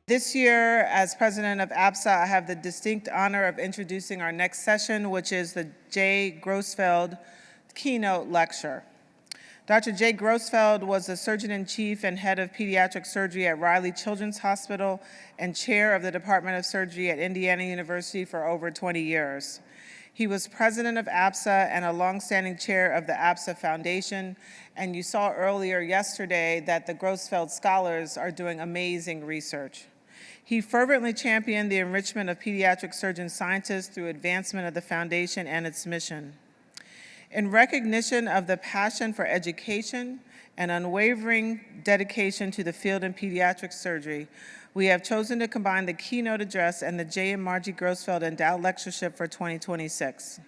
This year, as president of APSA, I have the distinct honor of introducing our next session, which is the J. Grosfeld Keynote Lecture. Dr. J. Grosfeld was the Surgeon-in-Chief and Head of Pediatric Surgery at Riley Children's Hospital and Chair of the Department of Surgery at Indiana University for over 20 years. He was president of APSA and a longstanding chair of the APSA Foundation, and you saw earlier yesterday that the Grosfeld Scholars are doing amazing research. He fervently championed the enrichment of pediatric surgeon scientists through advancement of the foundation and its mission. In recognition of the passion for education and unwavering dedication to the field in pediatric surgery, we have chosen to combine the keynote address and the J. and Margie Grosfeld Endowed Lectureship for 2026.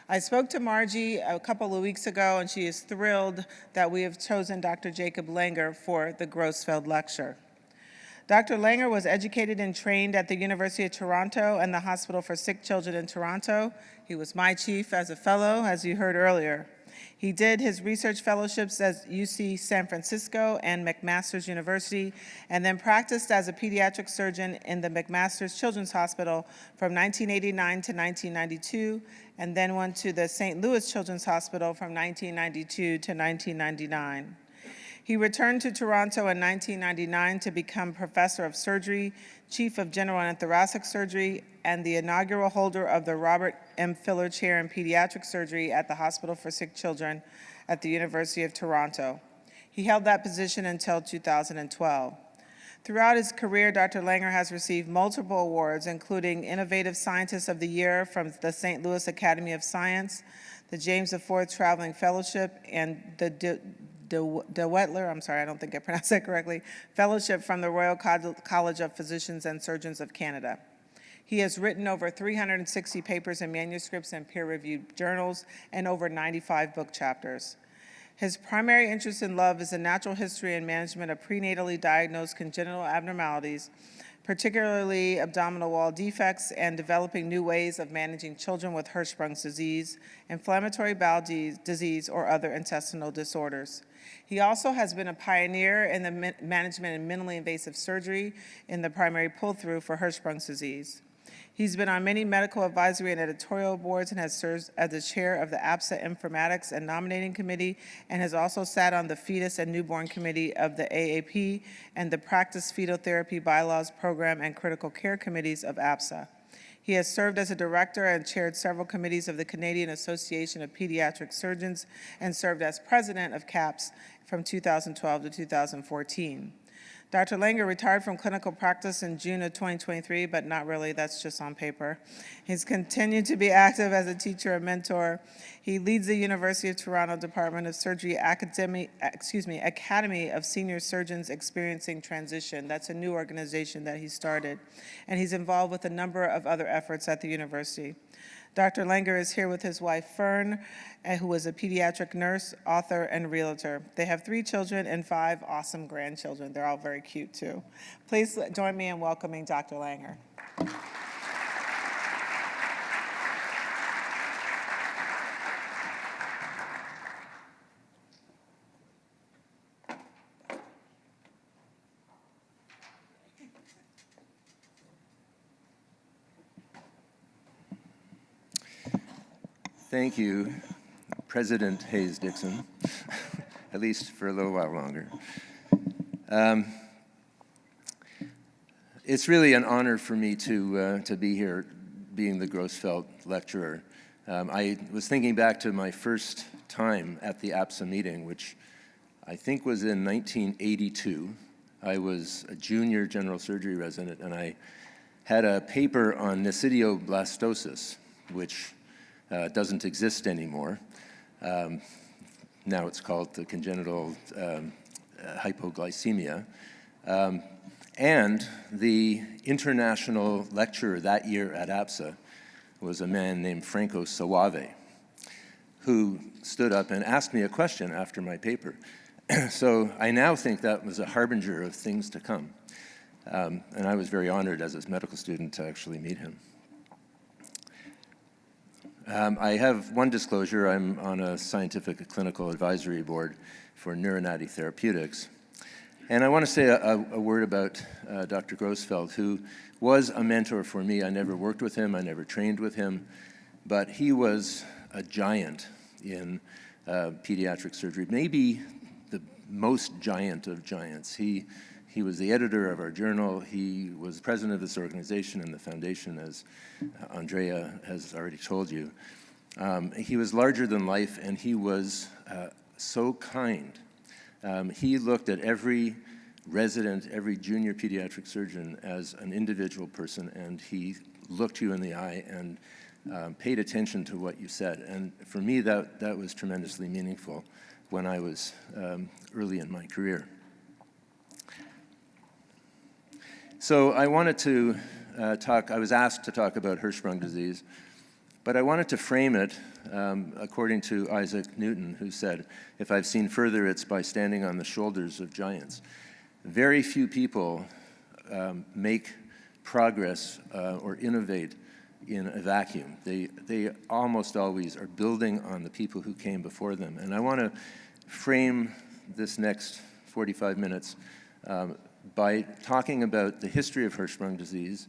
I spoke to Margie a couple of weeks ago, and she is thrilled that we have chosen Dr. Jacob Langer for the Grosfeld Lecture. Dr. Langer was educated and trained at the University of Toronto and the Hospital for Sick Children in Toronto. He was my chief as a fellow, as you heard earlier. He did his research fellowships at UC San Francisco and McMaster's University, and then practiced as a pediatric surgeon in the McMaster's Children's Hospital from 1989 to 1992, and then went to the St. Louis Children's Hospital from 1992 to 1999. He returned to Toronto in 1999 to become professor of surgery, chief of general and thoracic surgery, and the inaugural holder of the Robert M. Filler Chair in Pediatric Surgery at the Hospital for Sick Children at the University of Toronto. He held that position until 2012. Throughout his career, Dr. Langer has received multiple awards, including Innovative Scientist of the Year from the St. Louis Academy of Science, the James IV Traveling Fellowship, and the DeWetler, I'm sorry, I don't think I pronounced that correctly, Fellowship from the Royal College of Physicians and Surgeons of Canada. He has written over 360 papers and manuscripts in peer-reviewed journals and over 95 book chapters. His primary interest in love is the natural history and management of prenatally diagnosed congenital abnormalities, particularly abdominal wall defects, and developing new ways of managing children with Hirschsprung's disease, inflammatory bowel disease, or other intestinal disorders. He also has been a pioneer in the management of minimally invasive surgery in the primary pull-through for Hirschsprung's disease. He's been on many medical advisory and editorial boards and has served as the chair of the APSA Informatics and Nominating Committee, and has also sat on the Fetus and Newborn Committee of the AAP and the Practice Fetal Therapy Bylaws Program and Critical Care Committees of APSA. He has served as a director and chaired several committees of the Canadian Association of Pediatric Surgeons and served as president of CAPS from 2012 to 2014. Dr. Langer retired from clinical practice in June of 2023, but not really, that's just on paper. He's continued to be active as a teacher and mentor. He leads the University of Toronto Department of Surgery Academy of Senior Surgeons Experiencing Transition. That's a new organization that he started. And he's involved with a number of other efforts at the university. Dr. Langer is here with his wife, Fern, who is a pediatric nurse, author, and realtor. They have 3 children and 5 awesome grandchildren. They're all very cute, too. Please join me in welcoming Dr. Langer. Thank you, President Hayes-Dixon, at least for a little while longer. It's really an honor for me to be here, being the Grosfeld lecturer. I was thinking back to my first time at the APSA meeting, which I think was in 1982. I was a junior general surgery resident, and I had a paper on nesidioblastosis, which doesn't exist anymore. Now it's called the congenital hypoglycemia. And the international lecturer that year at APSA was a man named Franco Soave, who stood up and asked me a question after my paper. So I now think that was a harbinger of things to come. And I was very honored as a medical student to actually meet him. I have one disclosure. I'm on a scientific clinical advisory board for Neuronati Therapeutics. And I want to say a word about Dr. Grosfeld, who was a mentor for me. I never worked with him, I never trained with him, but he was a giant in pediatric surgery, maybe the most giant of giants. He was the editor of our journal. He was president of this organization and the foundation, as Andrea has already told you. He was larger than life, and he was so kind. He looked at every resident, every junior pediatric surgeon as an individual person, and he looked you in the eye and paid attention to what you said. And for me, that was tremendously meaningful when I was early in my career. So I wanted to I was asked to talk about Hirschsprung disease, but I wanted to frame it according to Isaac Newton, who said, "If I've seen further, it's by standing on the shoulders of giants." Very few people make progress or innovate in a vacuum. They almost always are building on the people who came before them. And I want to frame this next 45 minutes by talking about the history of Hirschsprung disease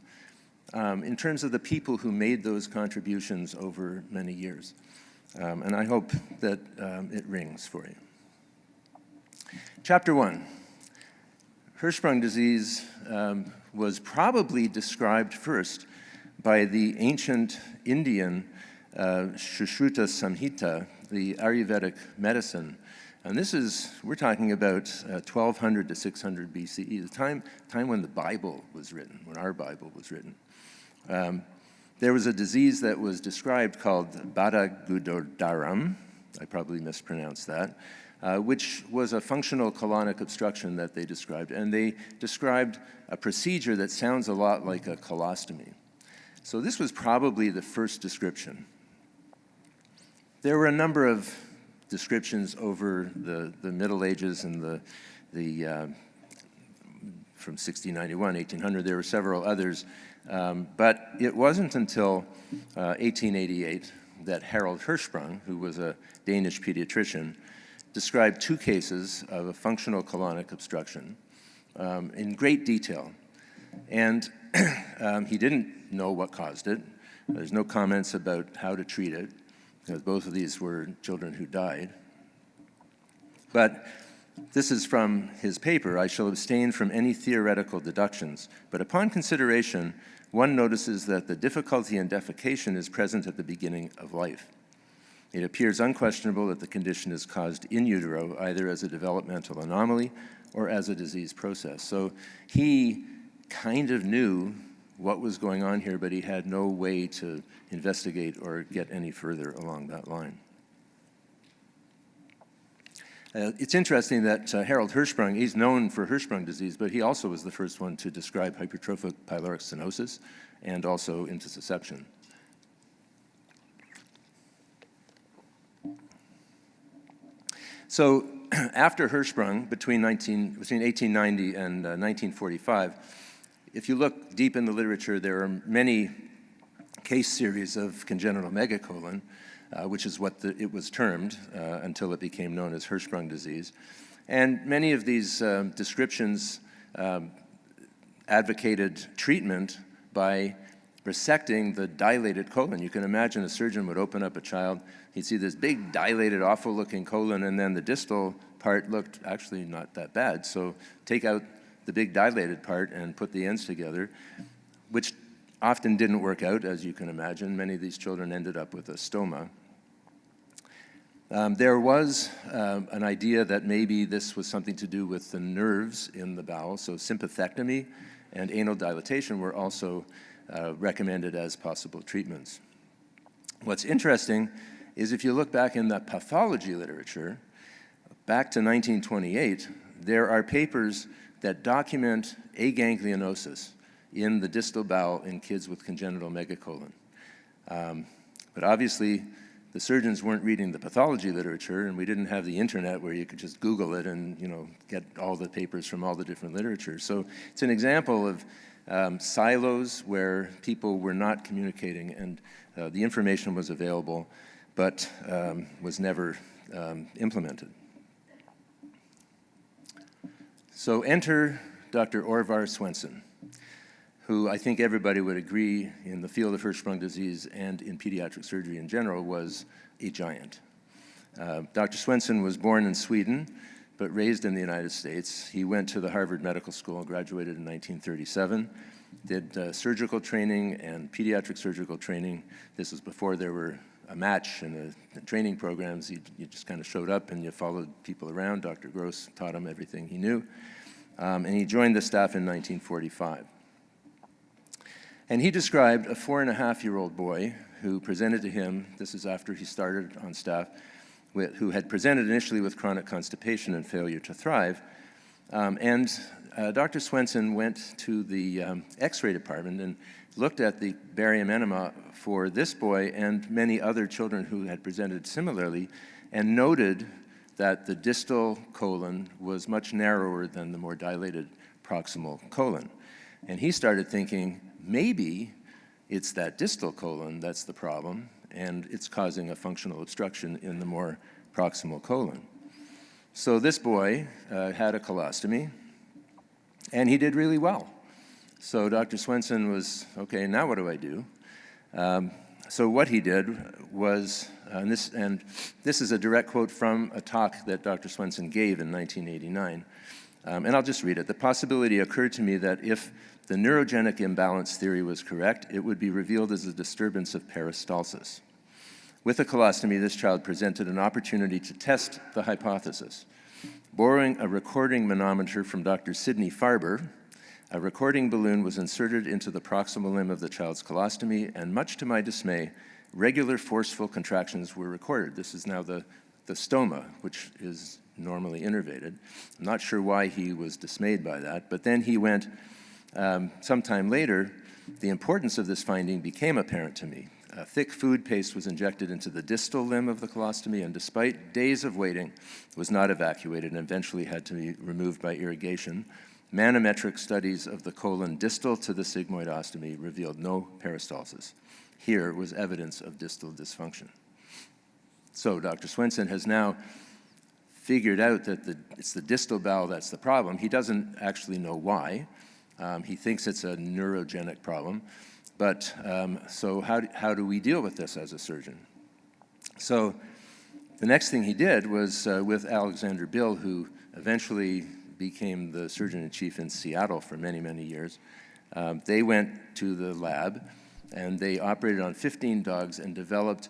in terms of the people who made those contributions over many years. And I hope that it rings for you. Chapter 1. Hirschsprung disease was probably described first by the ancient Indian Sushruta Samhita, the Ayurvedic medicine. And we're talking about 1200 to 600 BCE, the time when the Bible was written, when our Bible was written. There was a disease that was described called Badagudodaram, I probably mispronounced that, which was a functional colonic obstruction that they described. And they described a procedure that sounds a lot like a colostomy. So this was probably the first description. There were a number of descriptions over the Middle Ages and from 1691, 1800, there were several others. But it wasn't until 1888 that Harold Hirschsprung, who was a Danish pediatrician, described 2 cases of a functional colonic obstruction in great detail. And he didn't know what caused it. There's no comments about how to treat it, because both of these were children who died. But this is from his paper, "I shall abstain from any theoretical deductions, but upon consideration, one notices that the difficulty in defecation is present at the beginning of life. It appears unquestionable that the condition is caused in utero, either as a developmental anomaly or as a disease process." So he kind of knew what was going on here, but he had no way to investigate or get any further along that line. It's interesting that Harold Hirschsprung, he's known for Hirschsprung disease, but he also was the first one to describe hypertrophic pyloric stenosis and also intussusception. So after Hirschsprung, between 1890 and 1945, if you look deep in the literature, there are many case series of congenital megacolon, which is what it was termed until it became known as Hirschsprung disease. And many of these descriptions advocated treatment by resecting the dilated colon. You can imagine a surgeon would open up a child, he'd see this big, dilated, awful-looking colon, and then the distal part looked actually not that bad. So take out the big dilated part and put the ends together, which often didn't work out, as you can imagine. Many of these children ended up with a stoma. There was an idea that maybe this was something to do with the nerves in the bowel, so sympathectomy and anal dilatation were also recommended as possible treatments. What's interesting is if you look back in the pathology literature, back to 1928, there are papers that document aganglionosis in the distal bowel in kids with congenital megacolon. But obviously, the surgeons weren't reading the pathology literature, and we didn't have the internet where you could just Google it and get all the papers from all the different literature. So it's an example of silos where people were not communicating, and the information was available, but was never implemented. So enter Dr. Orvar Swenson, who I think everybody would agree in the field of Hirschsprung disease and in pediatric surgery in general was a giant. Dr. Swenson was born in Sweden, but raised in the United States. He went to the Harvard Medical School and graduated in 1937, did surgical training and pediatric surgical training. This was before there were a match in the training programs. You just kind of showed up and you followed people around. Dr. Gross taught him everything he knew. And he joined the staff in 1945. And he described a 4.5-year-old boy who presented to him, this is after he started on staff, who had presented initially with chronic constipation and failure to thrive. Dr. Swenson went to the X-ray department and looked at the barium enema for this boy and many other children who had presented similarly, and noted that the distal colon was much narrower than the more dilated proximal colon. And he started thinking, maybe it's that distal colon that's the problem, and it's causing a functional obstruction in the more proximal colon. So this boy had a colostomy, and he did really well. So Dr. Swenson was, okay, now what do I do? So what he did was, and this is a direct quote from a talk that Dr. Swenson gave in 1989, and I'll just read it. The possibility occurred to me that if the neurogenic imbalance theory was correct, it would be revealed as a disturbance of peristalsis. With a colostomy, this child presented an opportunity to test the hypothesis. Borrowing a recording manometer from Dr. Sidney Farber, a recording balloon was inserted into the proximal limb of the child's colostomy, and much to my dismay, regular forceful contractions were recorded. This is now the stoma, which is normally innervated. I'm not sure why he was dismayed by that, but then he went, sometime later, the importance of this finding became apparent to me. A thick food paste was injected into the distal limb of the colostomy, and despite days of waiting, was not evacuated and eventually had to be removed by irrigation. Manometric studies of the colon distal to the sigmoidostomy revealed no peristalsis. Here was evidence of distal dysfunction. So Dr. Swenson has now figured out that it's the distal bowel that's the problem. He doesn't actually know why. He thinks it's a neurogenic problem. But so how do we deal with this as a surgeon? So the next thing he did was with Alexander Bill, who eventually became the surgeon-in-chief in Seattle for many, many years. They went to the lab and they operated on 15 dogs and developed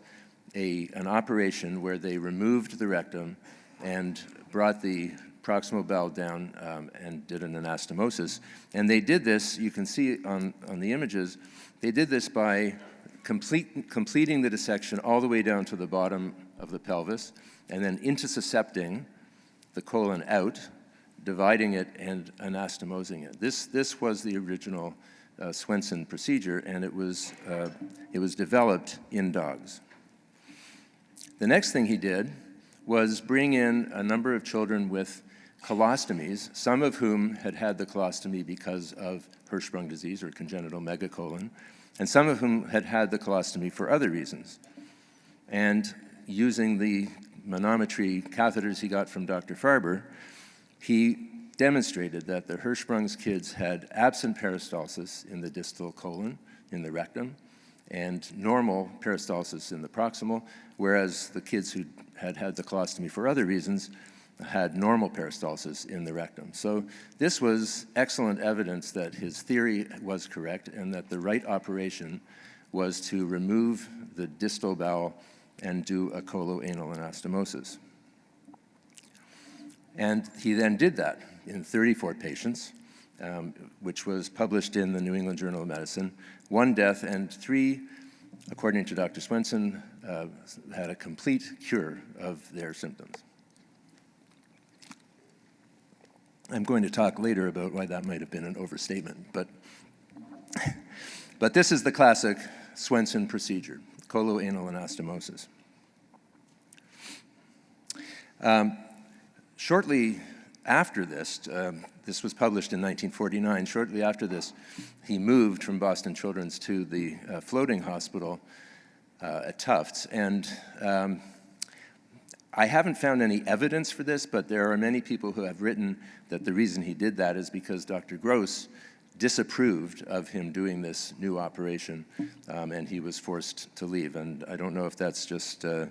an operation where they removed the rectum and brought the proximal bowel down and did an anastomosis. And they did this, you can see on the images, they did this by completing the dissection all the way down to the bottom of the pelvis and then intussuscepting the colon out, dividing it and anastomosing it. This was the original Swenson procedure, and it was developed in dogs. The next thing he did was bring in a number of children with colostomies, some of whom had had the colostomy because of Hirschsprung disease or congenital megacolon, and some of whom had had the colostomy for other reasons. And using the manometry catheters he got from Dr. Farber, he demonstrated that the Hirschsprung's kids had absent peristalsis in the distal colon, in the rectum, and normal peristalsis in the proximal, whereas the kids who had had the colostomy for other reasons had normal peristalsis in the rectum. So this was excellent evidence that his theory was correct and that the right operation was to remove the distal bowel and do a coloanal anastomosis. And he then did that in 34 patients, which was published in the New England Journal of Medicine. 1 death and 3, according to Dr. Swenson, had a complete cure of their symptoms. I'm going to talk later about why that might have been an overstatement, but this is the classic Swenson procedure, coloanal anastomosis. Shortly after this, this was published in 1949, shortly after this, he moved from Boston Children's to the floating hospital at Tufts, and I haven't found any evidence for this, but there are many people who have written that the reason he did that is because Dr. Gross disapproved of him doing this new operation, and he was forced to leave. And I don't know if that's just a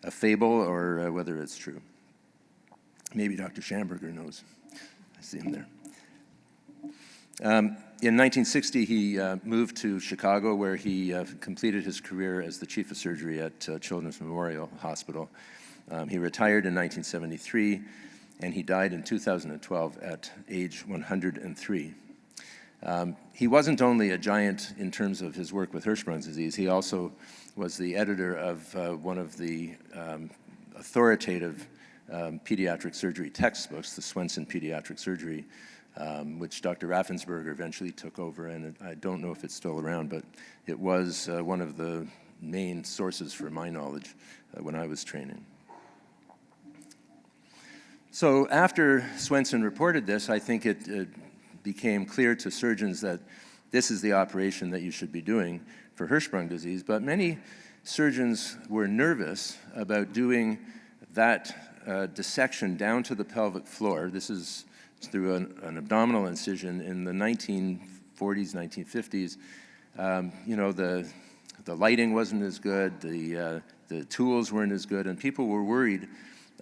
fable or whether it's true. Maybe Dr. Schamberger knows. I see him there. In 1960, he moved to Chicago, where he completed his career as the chief of surgery at Children's Memorial Hospital. He retired in 1973, and he died in 2012 at age 103. He wasn't only a giant in terms of his work with Hirschsprung's disease, he also was the editor of one of the authoritative pediatric surgery textbooks, the Swenson Pediatric Surgery, which Dr. Raffensperger eventually took over, and I don't know if it's still around, but it was one of the main sources for my knowledge when I was training. So after Swenson reported this, I think it became clear to surgeons that this is the operation that you should be doing for Hirschsprung disease, but many surgeons were nervous about doing that dissection down to the pelvic floor. This is through an abdominal incision in the 1940s, 1950s. The lighting wasn't as good, the tools weren't as good, and people were worried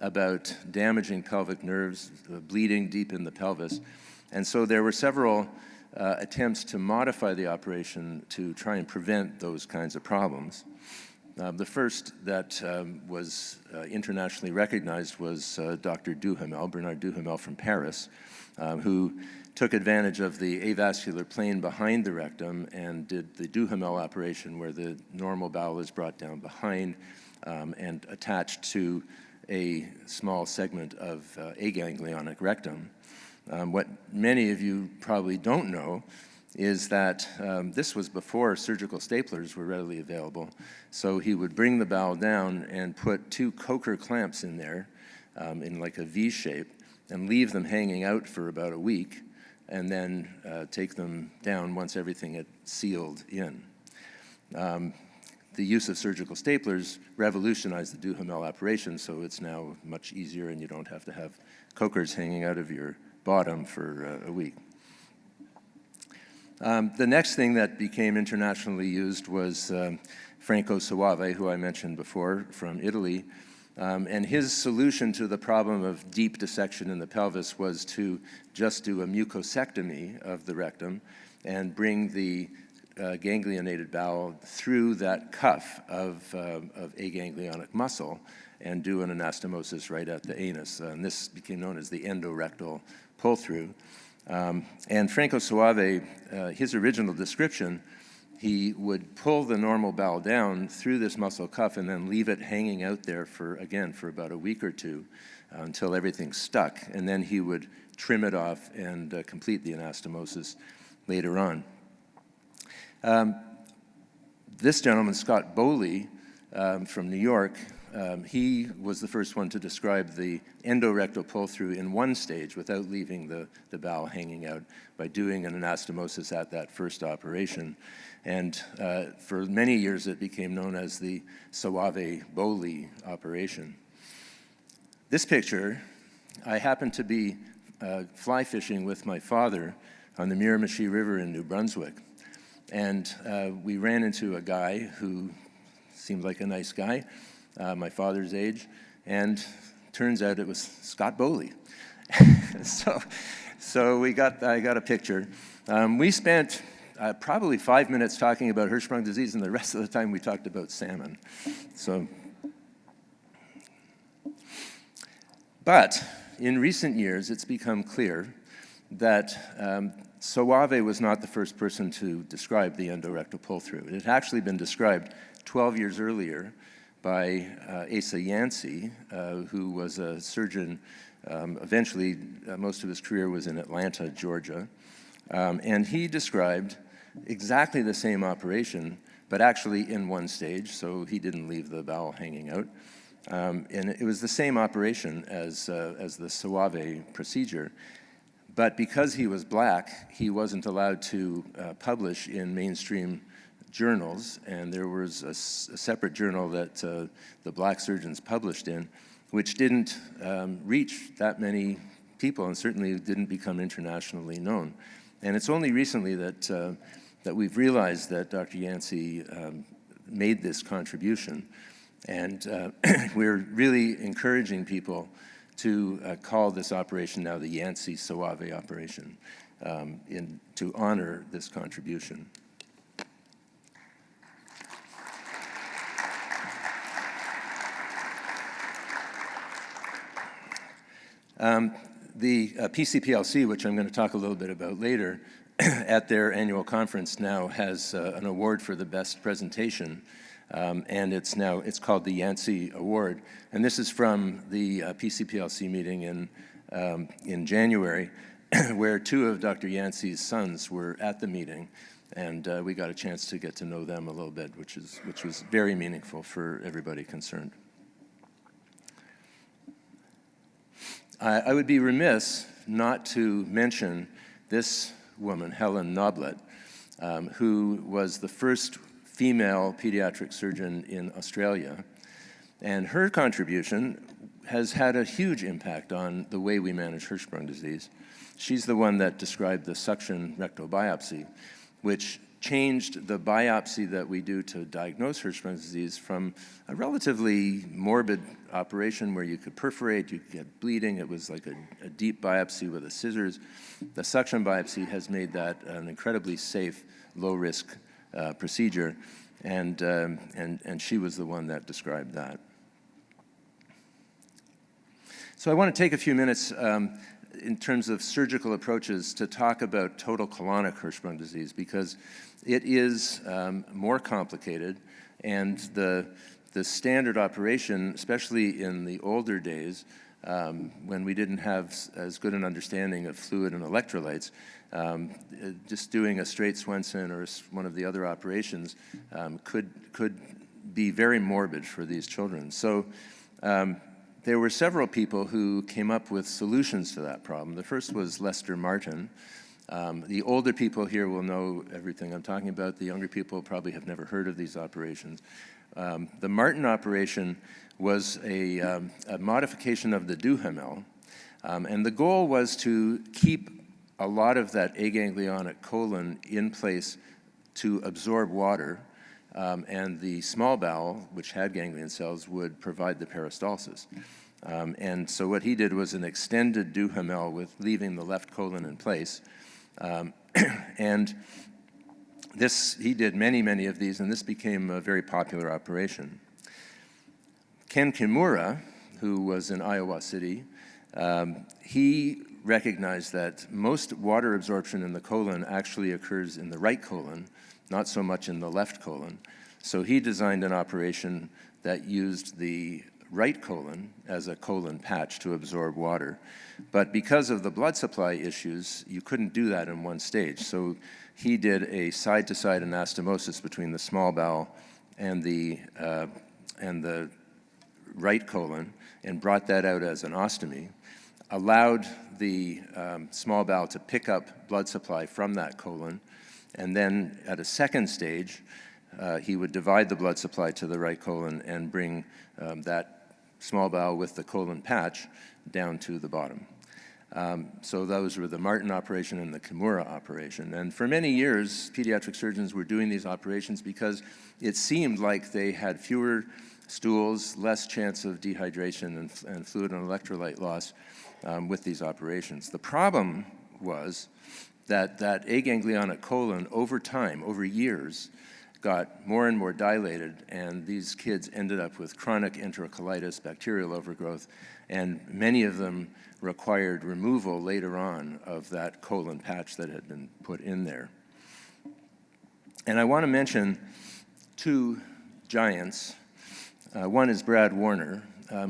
about damaging pelvic nerves, bleeding deep in the pelvis. And so there were several attempts to modify the operation to try and prevent those kinds of problems. The first that was internationally recognized was Dr. Duhamel, Bernard Duhamel from Paris, who took advantage of the avascular plane behind the rectum and did the Duhamel operation, where the normal bowel is brought down behind and attached to a small segment of aganglionic rectum. What many of you probably don't know is that this was before surgical staplers were readily available. So he would bring the bowel down and put 2 Coker clamps in there in like a V shape and leave them hanging out for about a week, and then take them down once everything had sealed in. The use of surgical staplers revolutionized the Duhamel operation, so it's now much easier and you don't have to have cokers hanging out of your bottom for a week. The next thing that became internationally used was Franco Soave, who I mentioned before, from Italy. And his solution to the problem of deep dissection in the pelvis was to just do a mucosectomy of the rectum and bring the ganglionated bowel through that cuff of aganglionic muscle and do an anastomosis right at the anus. And this became known as the endorectal pull-through. And Franco Soave, his original description, he would pull the normal bowel down through this muscle cuff and then leave it hanging out there for about a week or two until everything stuck. And then he would trim it off and complete the anastomosis later on. This gentleman, Scott Bowley, from New York, he was the first one to describe the endorectal pull-through in one stage without leaving the bowel hanging out by doing an anastomosis at that first operation. And for many years, it became known as the Soave-Bowley operation. This picture, I happened to be fly fishing with my father on the Miramichi River in New Brunswick. And we ran into a guy who seemed like a nice guy, my father's age, and turns out it was Scott Bowley. So I got a picture. We spent probably 5 minutes talking about Hirschsprung disease, and the rest of the time we talked about salmon. But in recent years, it's become clear that Soave was not the first person to describe the endorectal pull-through. It had actually been described 12 years earlier by Asa Yancey, who was a surgeon. Eventually, most of his career was in Atlanta, Georgia. And he described exactly the same operation, but actually in one stage, so he didn't leave the bowel hanging out. And it was the same operation as the Soave procedure. But because he was black, he wasn't allowed to publish in mainstream journals, and there was a separate journal that the black surgeons published in, which didn't reach that many people and certainly didn't become internationally known. And it's only recently that we've realized that Dr. Yancey made this contribution. And we're really encouraging people to call this operation now the Yancey Soave operation to honor this contribution. The PCPLC, which I'm going to talk a little bit about later, at their annual conference now has an award for the best presentation, and it's called the Yancey Award. And this is from the PCPLC meeting in January, where two of Dr. Yancey's sons were at the meeting, and we got a chance to get to know them a little bit, which was very meaningful for everybody concerned. I would be remiss not to mention this woman, Helen Noblet, who was the first female pediatric surgeon in Australia. And her contribution has had a huge impact on the way we manage Hirschsprung disease. She's the one that described the suction rectal biopsy, which changed the biopsy that we do to diagnose Hirschsprung disease from a relatively morbid operation where you could perforate, you could get bleeding. It was like a deep biopsy with a scissors. The suction biopsy has made that an incredibly safe, low-risk procedure, and she was the one that described that. So I want to take a few minutes in terms of surgical approaches to talk about total colonic Hirschsprung disease, because it is more complicated, and the standard operation, especially in the older days, when we didn't have as good an understanding of fluid and electrolytes, just doing a straight Swenson or one of the other operations could be very morbid for these children. So there were several people who came up with solutions to that problem. The first was Lester Martin. The older people here will know everything I'm talking about. The younger people probably have never heard of these operations. The Martin operation was a modification of the Duhamel, and the goal was to keep a lot of that aganglionic colon in place to absorb water, and the small bowel, which had ganglion cells, would provide the peristalsis. And so what he did was an extended Duhamel with leaving the left colon in place. And he did many, many of these, and this became a very popular operation. Ken Kimura, who was in Iowa City, he recognized that most water absorption in the colon actually occurs in the right colon, not so much in the left colon. So he designed an operation that used the right colon as a colon patch to absorb water. But because of the blood supply issues, you couldn't do that in one stage. So he did a side-to-side anastomosis between the small bowel and the right colon and brought that out as an ostomy, allowed the small bowel to pick up blood supply from that colon, and then at a second stage, he would divide the blood supply to the right colon and bring that small bowel with the colon patch down to the bottom. So those were the Martin operation and the Kimura operation. And for many years, pediatric surgeons were doing these operations because it seemed like they had fewer stools, less chance of dehydration and fluid and electrolyte loss with these operations. The problem was that aganglionic colon over time, over years, got more and more dilated, and these kids ended up with chronic enterocolitis, bacterial overgrowth, and many of them required removal later on of that colon patch that had been put in there. And I want to mention two giants. One is Brad Warner,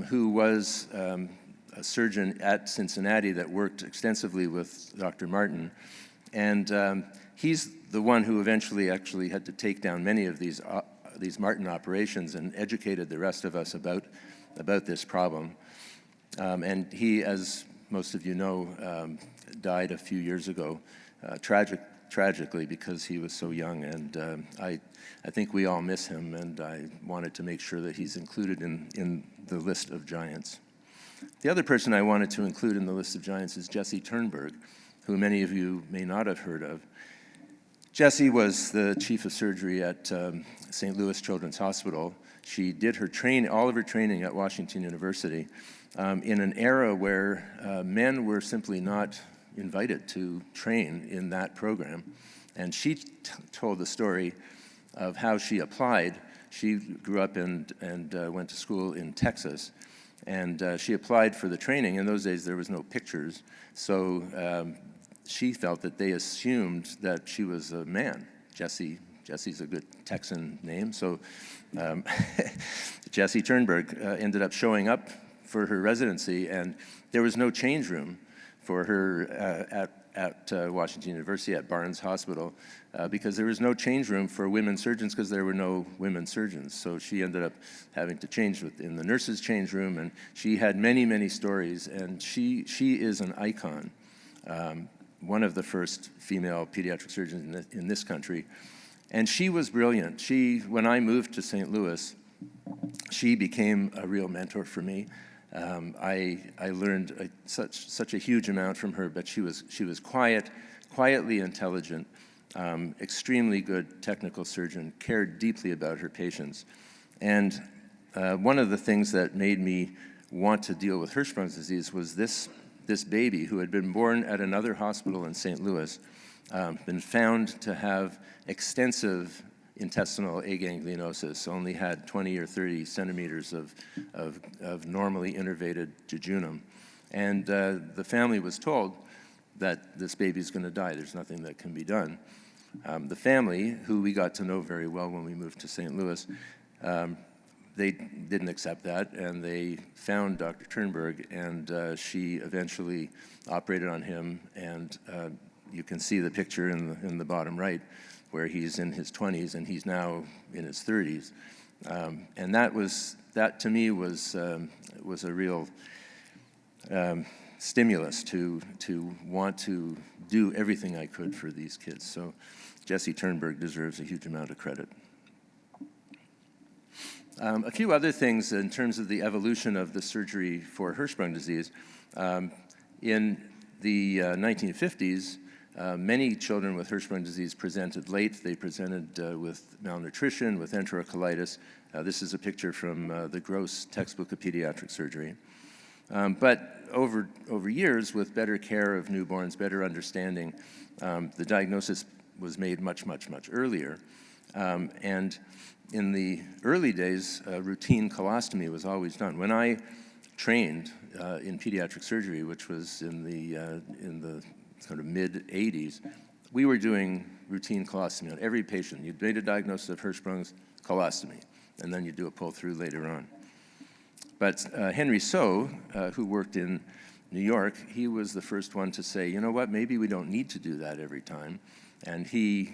who was a surgeon at Cincinnati that worked extensively with Dr. Martin, and he's the one who eventually actually had to take down many of these Martin operations and educated the rest of us about this problem. And he, as most of you know, died a few years ago, tragically because he was so young, and I think we all miss him, and I wanted to make sure that he's included in the list of giants. The other person I wanted to include in the list of giants is Jessie Turnberg, who many of you may not have heard of. Jessie was the chief of surgery at St. Louis Children's Hospital. She did all of her training at Washington University in an era where men were simply not invited to train in that program. And she told the story of how she applied. She grew up and went to school in Texas, and she applied for the training. In those days, there was no pictures, so she felt that they assumed that she was a man. Jesse's a good Texan name, so Jessie Turnberg ended up showing up for her residency, and there was no change room for her at Washington University, at Barnes Hospital, because there was no change room for women surgeons because there were no women surgeons. So she ended up having to change in the nurses' change room, and she had many, many stories, and she is an icon, one of the first female pediatric surgeons in this country. And she was brilliant. When I moved to St. Louis, she became a real mentor for me. I learned such a huge amount from her, but she was quietly intelligent, extremely good technical surgeon, cared deeply about her patients. And one of the things that made me want to deal with Hirschsprung's disease was this baby who had been born at another hospital in St. Louis, been found to have extensive intestinal aganglionosis, only had 20 or 30 centimeters of normally innervated jejunum. And the family was told that this baby's going to die. There's nothing that can be done. The family, who we got to know very well when we moved to St. Louis, they didn't accept that, and they found Dr. Turnberg, and she eventually operated on him, and you can see the picture in the bottom right, where he's in his 20s and he's now in his 30s. And that to me was a real stimulus to want to do everything I could for these kids. So Jessie Turnberg deserves a huge amount of credit. A few other things in terms of the evolution of the surgery for Hirschsprung disease. In the 1950s, many children with Hirschsprung disease presented late. They presented with malnutrition, with enterocolitis. This is a picture from the Gross textbook of pediatric surgery. But over years, with better care of newborns, better understanding, the diagnosis was made much, much, much earlier. And in the early days, routine colostomy was always done. When I trained in pediatric surgery, which was in the sort of mid-'80s, we were doing routine colostomy on every patient. You'd made a diagnosis of Hirschsprung's, colostomy, and then you'd do a pull-through later on. But Henry So, who worked in New York, he was the first one to say, you know what, maybe we don't need to do that every time. And he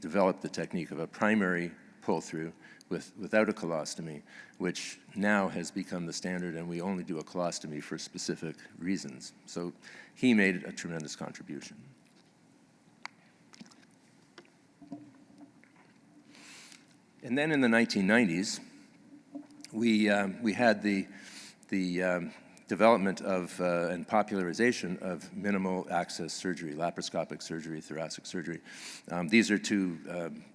developed the technique of a primary pull-through without a colostomy, which now has become the standard, and we only do a colostomy for specific reasons. So he made a tremendous contribution. And then in the 1990s, we had the development of and popularization of minimal access surgery, laparoscopic surgery, thoracic surgery. These are two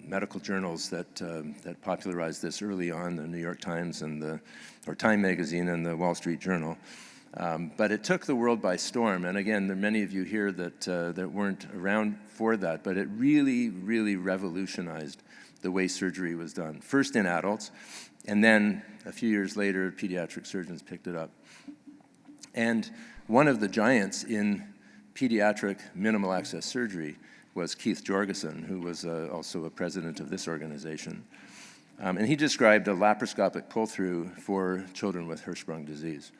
medical journals that popularized this early on, the New York Times or Time Magazine and the Wall Street Journal. But it took the world by storm, and again, there are many of you here that weren't around for that, but it really, really revolutionized the way surgery was done. First in adults, and then a few years later, pediatric surgeons picked it up. And one of the giants in pediatric minimal access surgery was Keith Jorgensen, who was also a president of this organization. And he described a laparoscopic pull-through for children with Hirschsprung disease.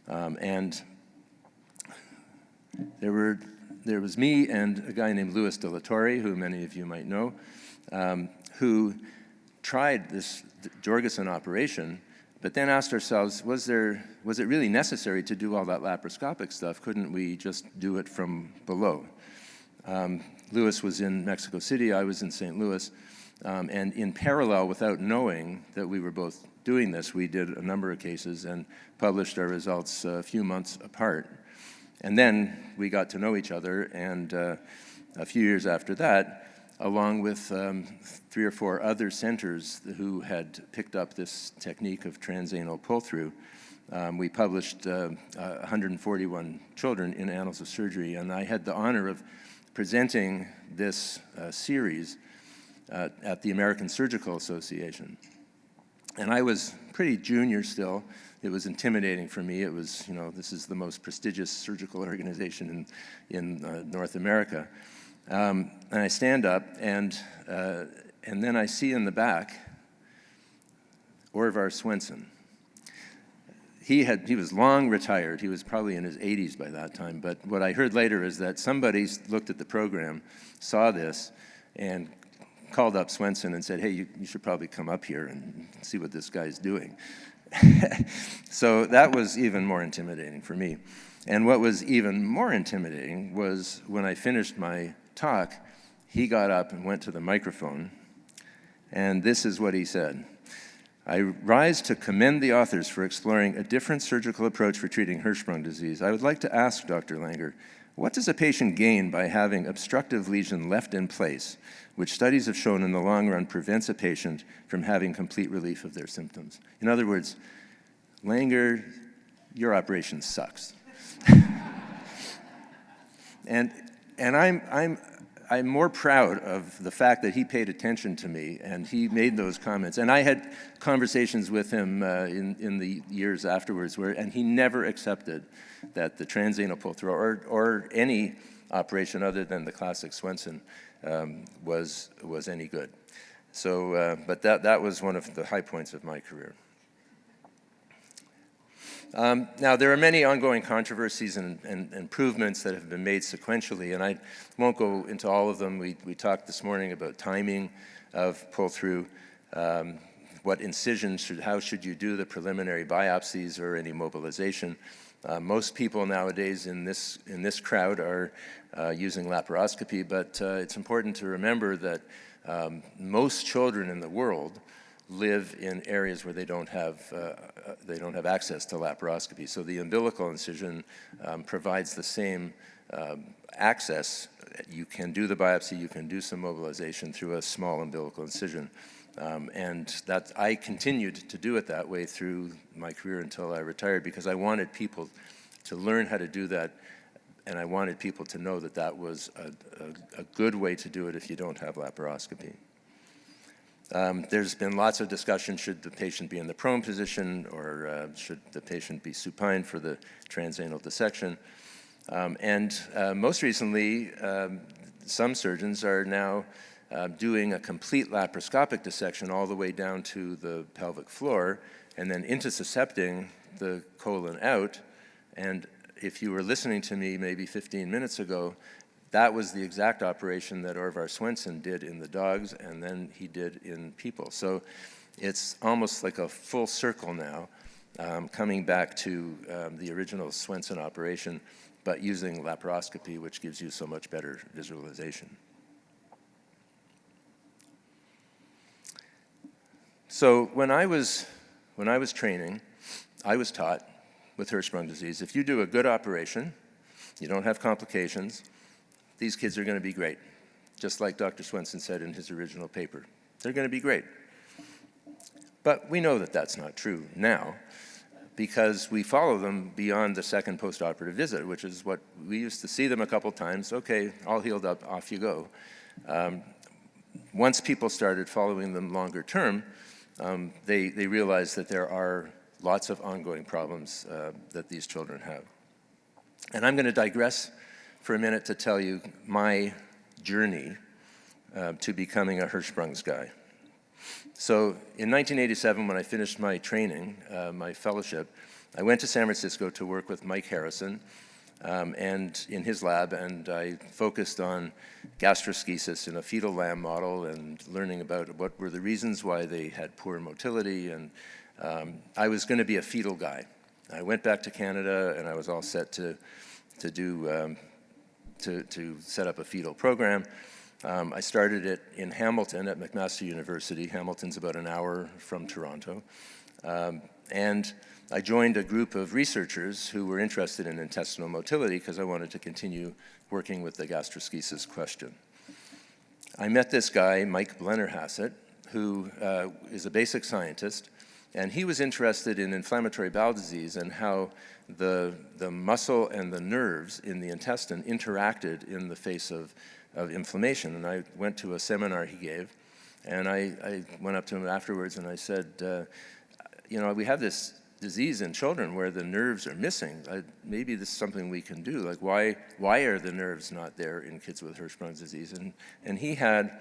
And there was me and a guy named Louis de la Torre, who many of you might know, who tried this Jorgensen operation, but then asked ourselves, was it really necessary to do all that laparoscopic stuff? Couldn't we just do it from below? Louis was in Mexico City, I was in St. Louis, and in parallel, without knowing that we were both doing this, we did a number of cases and published our results a few months apart. And then we got to know each other, and a few years after that, along with 3 or 4 other centers who had picked up this technique of transanal pull-through, we published 141 children in Annals of Surgery, and I had the honor of presenting this series at the American Surgical Association. And I was pretty junior still. It was intimidating for me. It was, you know, this is the most prestigious surgical organization in North America. And I stand up, and then I see in the back Orvar Swenson. He was long retired. He was probably in his 80s by that time. But what I heard later is that somebody looked at the program, saw this, and called up Swenson and said, hey, you should probably come up here and see what this guy's doing. So that was even more intimidating for me. And what was even more intimidating was when I finished my talk, he got up and went to the microphone, and this is what he said. I rise to commend the authors for exploring a different surgical approach for treating Hirschsprung disease. I would like to ask Dr. Langer, what does a patient gain by having obstructive lesion left in place, which studies have shown in the long run prevents a patient from having complete relief of their symptoms? In other words, Langer, your operation sucks. And I'm more proud of the fact that he paid attention to me and he made those comments. And I had conversations with him in the years afterwards and he never accepted that the transanal pull-through or any operation other than the classic Swenson was any good. So, but that was one of the high points of my career. Now, there are many ongoing controversies and improvements that have been made sequentially, and I won't go into all of them. We talked this morning about timing of pull-through, what incisions how should you do the preliminary biopsies or any mobilization. Most people nowadays in this crowd are using laparoscopy, but it's important to remember that most children in the world live in areas where they don't have access to laparoscopy. So the umbilical incision provides the same access. You can do the biopsy, you can do some mobilization through a small umbilical incision. And that I continued to do it that way through my career until I retired because I wanted people to learn how to do that, and I wanted people to know that that was a good way to do it if you don't have laparoscopy. There's been lots of discussion, should the patient be in the prone position or should the patient be supine for the transanal dissection? Most recently, some surgeons are now doing a complete laparoscopic dissection all the way down to the pelvic floor and then intussuscepting the colon out. And if you were listening to me maybe 15 minutes ago, that was the exact operation that Orvar Swenson did in the dogs and then he did in people. So it's almost like a full circle now, coming back to the original Swenson operation, but using laparoscopy, which gives you so much better visualization. So when I was training, I was taught with Hirschsprung disease, if you do a good operation, you don't have complications, these kids are going to be great, just like Dr. Swenson said in his original paper. They're going to be great. But we know that that's not true now because we follow them beyond the second postoperative visit, which is what we used to see them a couple times. Okay, all healed up, off you go. Once people started following them longer term, they realized that there are lots of ongoing problems that these children have. And I'm going to digress for a minute to tell you my journey to becoming a Hirschsprung's guy. So in 1987, when I finished my training, my fellowship, I went to San Francisco to work with Mike Harrison and in his lab, and I focused on gastroschisis in a fetal lamb model and learning about what were the reasons why they had poor motility, and I was going to be a fetal guy. I went back to Canada, and I was all set to do to set up a fetal program. I started it in Hamilton at McMaster University. Hamilton's about an hour from Toronto. And I joined a group of researchers who were interested in intestinal motility because I wanted to continue working with the gastroschisis question. I met this guy, Mike Blennerhassett, who is a basic scientist, and he was interested in inflammatory bowel disease and how the muscle and the nerves in the intestine interacted in the face of inflammation. And I went to a seminar he gave, and I went up to him afterwards and I said, you know, we have this disease in children where the nerves are missing. Maybe this is something we can do. Like, why are the nerves not there in kids with Hirschsprung's disease? And he had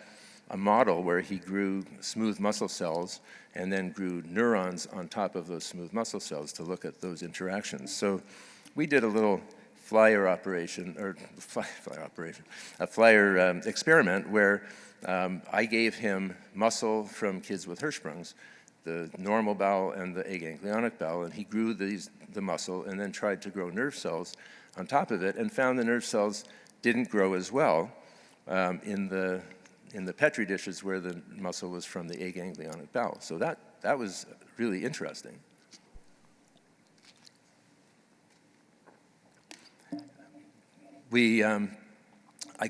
a model where he grew smooth muscle cells and then grew neurons on top of those smooth muscle cells to look at those interactions. So we did a little flyer experiment where I gave him muscle from kids with Hirschsprung's, the normal bowel and the aganglionic bowel, and he grew the muscle and then tried to grow nerve cells on top of it and found the nerve cells didn't grow as well in the Petri dishes where the muscle was from the aganglionic bowel. So that was really interesting. I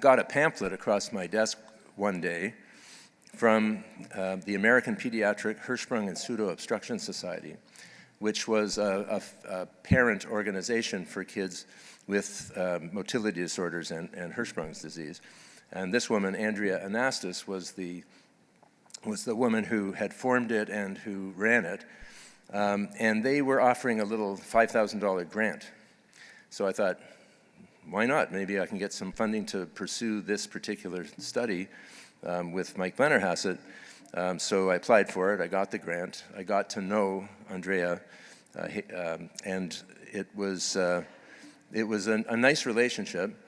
got a pamphlet across my desk one day from the American Pediatric Hirschsprung and Pseudo-Obstruction Society, which was a parent organization for kids with motility disorders and Hirschsprung's disease. And this woman, Andrea Anastas, was the woman who had formed it and who ran it. And they were offering a little $5,000 grant. So I thought, why not? Maybe I can get some funding to pursue this particular study with Mike Blennerhassett. So I applied for it. I got the grant. I got to know Andrea, and it was a nice relationship.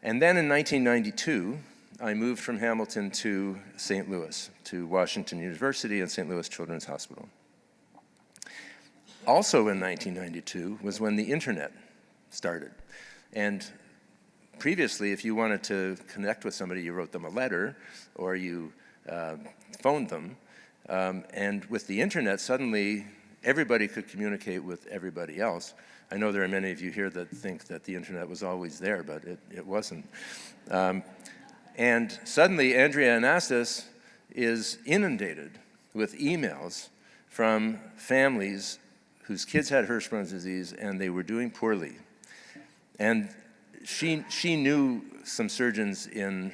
And then in 1992, I moved from Hamilton to St. Louis, to Washington University and St. Louis Children's Hospital. Also in 1992 was when the internet started. And previously, if you wanted to connect with somebody, you wrote them a letter or you phoned them. And with the internet, suddenly everybody could communicate with everybody else. I know there are many of you here that think that the internet was always there, but it wasn't. And suddenly, Andrea Anastas is inundated with emails from families whose kids had Hirschsprung's disease and they were doing poorly. And she knew some surgeons in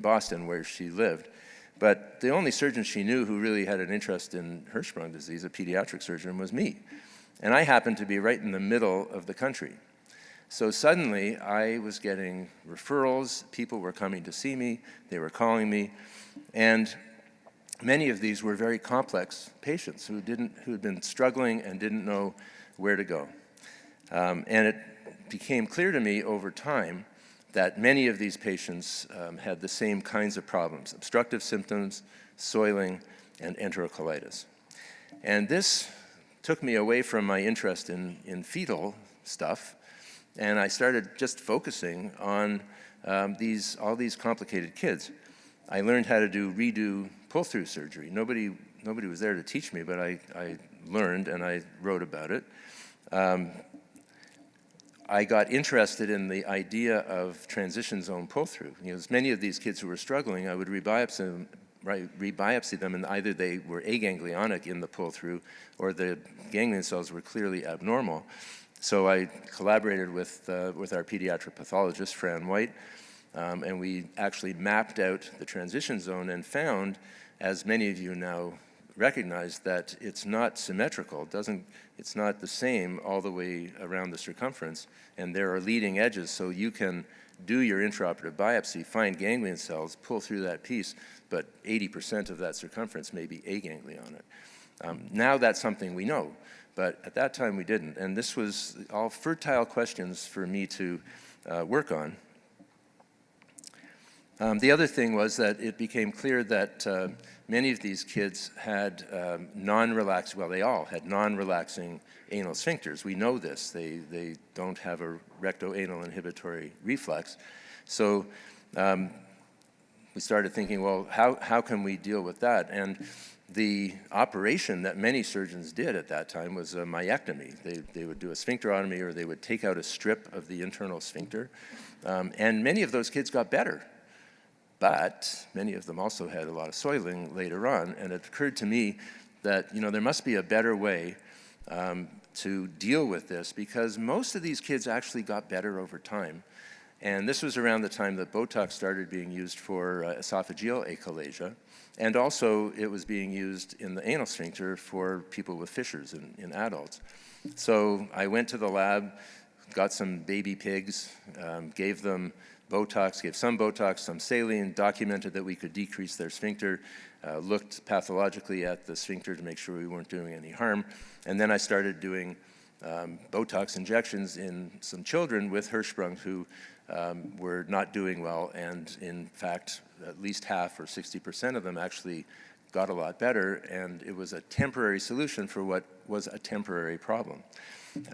Boston where she lived, but the only surgeon she knew who really had an interest in Hirschsprung disease, a pediatric surgeon, was me. And I happened to be right in the middle of the country. So suddenly I was getting referrals, people were coming to see me, they were calling me, and many of these were very complex patients who had been struggling and didn't know where to go. And it became clear to me over time that many of these patients had the same kinds of problems: obstructive symptoms, soiling, and enterocolitis. And this took me away from my interest in fetal stuff, and I started just focusing on all these complicated kids. I learned how to redo pull-through surgery. Nobody was there to teach me, but I learned and I wrote about it. I got interested in the idea of transition zone pull-through. You know, many of these kids who were struggling, I would rebiopsy them, and either they were aganglionic in the pull-through or the ganglion cells were clearly abnormal. So I collaborated with our pediatric pathologist, Fran White, and we actually mapped out the transition zone and found, as many of you now recognize, that it's not symmetrical. It's not the same all the way around the circumference, and there are leading edges, so you can do your intraoperative biopsy, find ganglion cells, pull through that piece, but 80% of that circumference may be aganglionic. Now that's something we know, but at that time we didn't, and this was all fertile questions for me to work on. The other thing was that it became clear that many of these kids had they all had non-relaxing anal sphincters. We know this. They don't have a rectoanal inhibitory reflex. So we started thinking, well, how can we deal with that? And the operation that many surgeons did at that time was a myectomy. They would do a sphincterotomy, or they would take out a strip of the internal sphincter. And many of those kids got better. But many of them also had a lot of soiling later on. And it occurred to me that, there must be a better way to deal with this, because most of these kids actually got better over time. And this was around the time that Botox started being used for esophageal achalasia. And also it was being used in the anal sphincter for people with fissures in adults. So I went to the lab, got some baby pigs, gave them Botox, gave some Botox, some saline, documented that we could decrease their sphincter, looked pathologically at the sphincter to make sure we weren't doing any harm. And then I started doing Botox injections in some children with Hirschsprung who were not doing well, and in fact, at least half or 60% of them actually got a lot better, and it was a temporary solution for what was a temporary problem.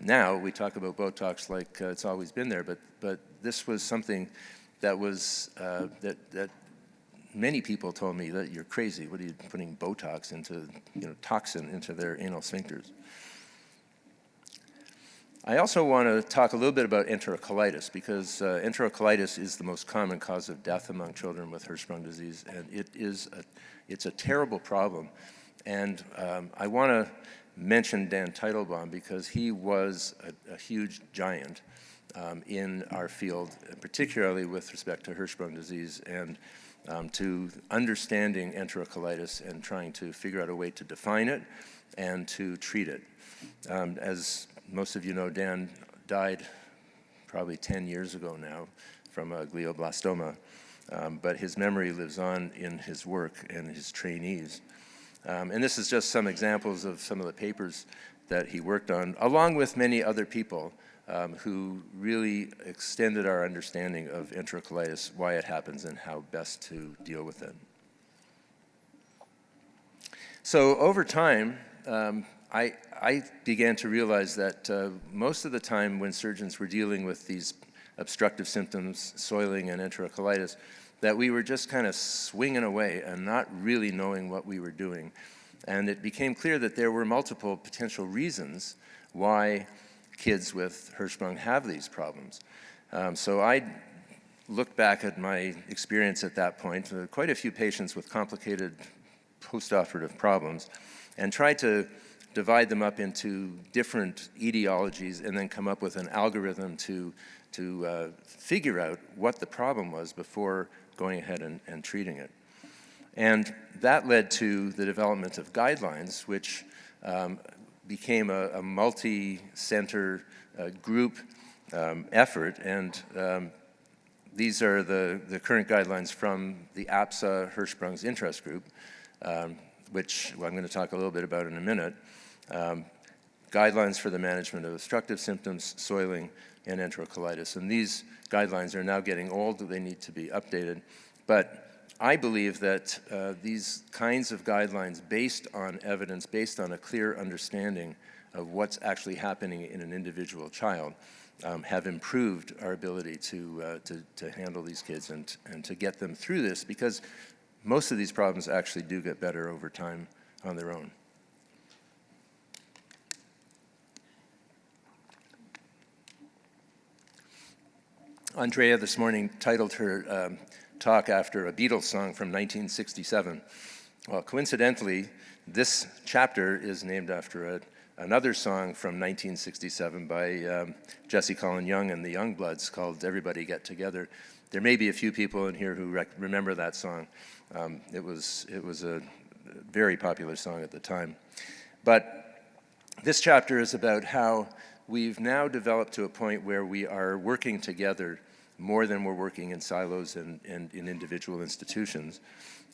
Now we talk about Botox like it's always been there, but this was something that was that many people told me that you're crazy. What are you putting Botox into, toxin into their anal sphincters? I also want to talk a little bit about enterocolitis, because enterocolitis is the most common cause of death among children with Hirschsprung disease, and it's a terrible problem. And I want to mention Dan Teitelbaum, because he was a huge giant in our field, particularly with respect to Hirschsprung disease and to understanding enterocolitis and trying to figure out a way to define it and to treat it. As most of you know, Dan died probably 10 years ago now from a glioblastoma, but his memory lives on in his work and his trainees. And this is just some examples of some of the papers that he worked on, along with many other people who really extended our understanding of enterocolitis, why it happens, and how best to deal with it. So over time, I began to realize that most of the time when surgeons were dealing with these obstructive symptoms, soiling and enterocolitis, that we were just kind of swinging away and not really knowing what we were doing. And it became clear that there were multiple potential reasons why kids with Hirschsprung have these problems. So I looked back at my experience at that point, quite a few patients with complicated postoperative problems, and tried to divide them up into different etiologies and then come up with an algorithm to figure out what the problem was before going ahead and treating it. And that led to the development of guidelines, which became a multi-center group effort. And these are the current guidelines from the APSA Hirschsprung's interest group, which I'm going to talk a little bit about in a minute. Guidelines for the management of obstructive symptoms, soiling, and enterocolitis. And these guidelines are now getting old, they need to be updated. But I believe that these kinds of guidelines, based on evidence, based on a clear understanding of what's actually happening in an individual child, have improved our ability to handle these kids and to get them through this, because most of these problems actually do get better over time on their own. Andrea this morning titled her talk after a Beatles song from 1967. Well, coincidentally, this chapter is named after another song from 1967 by Jesse Colin Young and the Youngbloods called Everybody Get Together. There may be a few people in here who remember that song. It was a very popular song at the time. But this chapter is about how we've now developed to a point where we are working together more than we're working in silos and in individual institutions.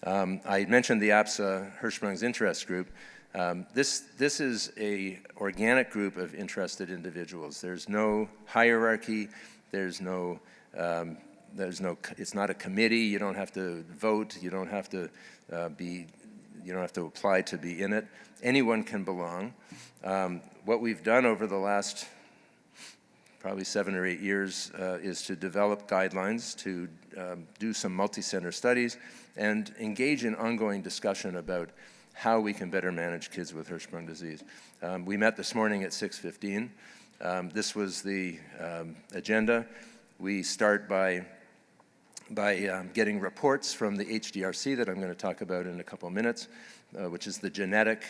I mentioned the APSA Hirschsprung's interest group. This is an organic group of interested individuals. There's no hierarchy, there's no it's not a committee. You don't have to vote. You don't have to you don't have to apply to be in it. Anyone can belong. What we've done over the last probably 7 or 8 years is to develop guidelines, to do some multi-center studies, and engage in ongoing discussion about how we can better manage kids with Hirschsprung disease. We met this morning at 6:15. This was the agenda. We start by getting reports from the HDRC that I'm going to talk about in a couple of minutes, which is the genetic,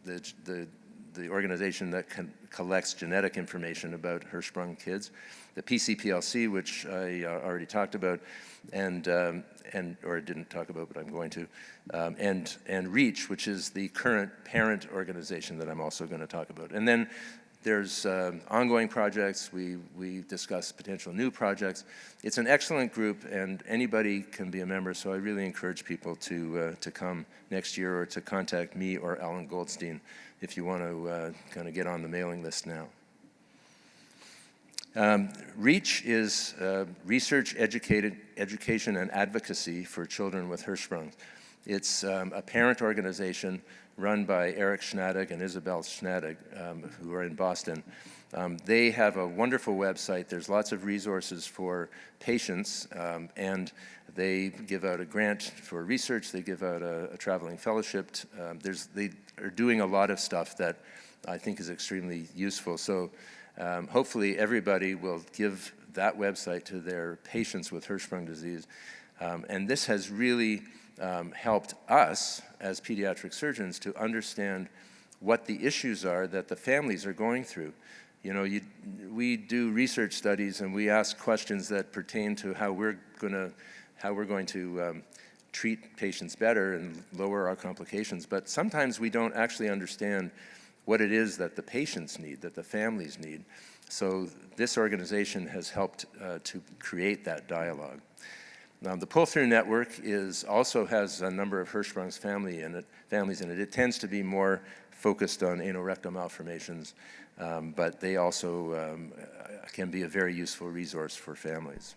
the organization that collects genetic information about Hirschsprung kids, the PCPLC, which I already talked about, or didn't talk about, but I'm going to, and REACH, which is the current parent organization that I'm also going to talk about. And then there's ongoing projects. We discuss potential new projects. It's an excellent group, and anybody can be a member, so I really encourage people to come next year or to contact me or Alan Goldstein if you want to kind of get on the mailing list now. REACH is Research, Education, and Advocacy for Children with Hirschsprung. It's a parent organization run by Eric Schnadig and Isabel Schnadig, who are in Boston. They have a wonderful website. There's lots of resources for patients, and they give out a grant for research. They give out a traveling fellowship. They are doing a lot of stuff that I think is extremely useful. So hopefully everybody will give that website to their patients with Hirschsprung disease. And this has really helped us as pediatric surgeons to understand what the issues are that the families are going through. You know, we do research studies and we ask questions that pertain to how we're going to treat patients better and lower our complications, but sometimes we don't actually understand what it is that the patients need, that the families need. So this organization has helped to create that dialogue. Now, the pull-through network also has a number of Hirschsprung's families in it. It tends to be more focused on anorectal malformations, but they also can be a very useful resource for families.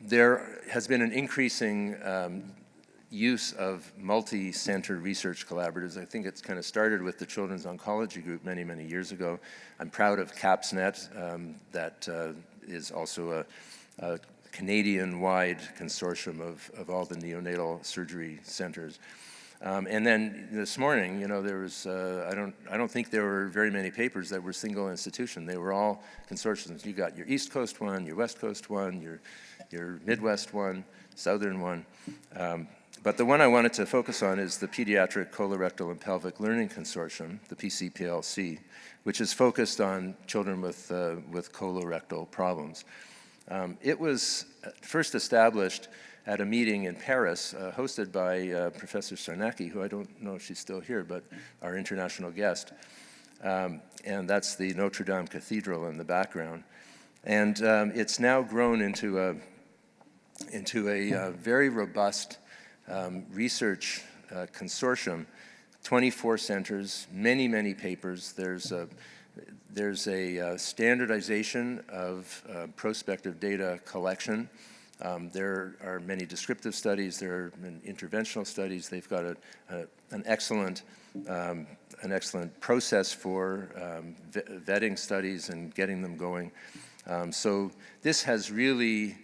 There has been an increasing use of multi-center research collaboratives. I think it's kind of started with the Children's Oncology Group many, many years ago. I'm proud of CAPSNet, that is also a Canadian-wide consortium of all the neonatal surgery centers. And then this morning, you know, there was, I don't think there were very many papers that were single institution. They were all consortiums. You got your East Coast one, your West Coast one, your Midwest one, Southern one. But the one I wanted to focus on is the Pediatric Colorectal and Pelvic Learning Consortium, the PCPLC, which is focused on children with colorectal problems. It was first established at a meeting in Paris, hosted by Professor Sarnecki, who I don't know if she's still here, but our international guest. And that's the Notre Dame Cathedral in the background. And it's now grown into a very robust research consortium, 24 centers, many, many papers. There's a standardization of prospective data collection. There are many descriptive studies. There are interventional studies. They've got an excellent process for vetting studies and getting them going. So this has really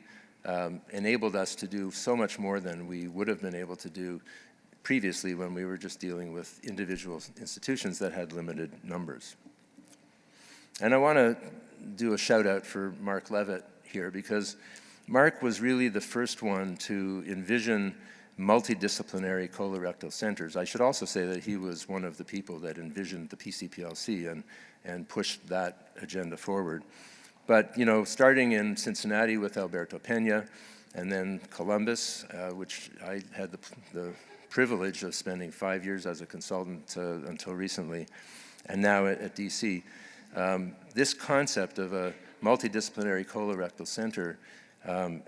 enabled us to do so much more than we would have been able to do previously when we were just dealing with individual institutions that had limited numbers. And I want to do a shout out for Mark Levitt here, because Mark was really the first one to envision multidisciplinary colorectal centers. I should also say that he was one of the people that envisioned the PCPLC and pushed that agenda forward. But, you know, starting in Cincinnati with Alberto Peña, and then Columbus, which I had the privilege of spending 5 years as a consultant until recently, and now at DC. This concept of a multidisciplinary colorectal center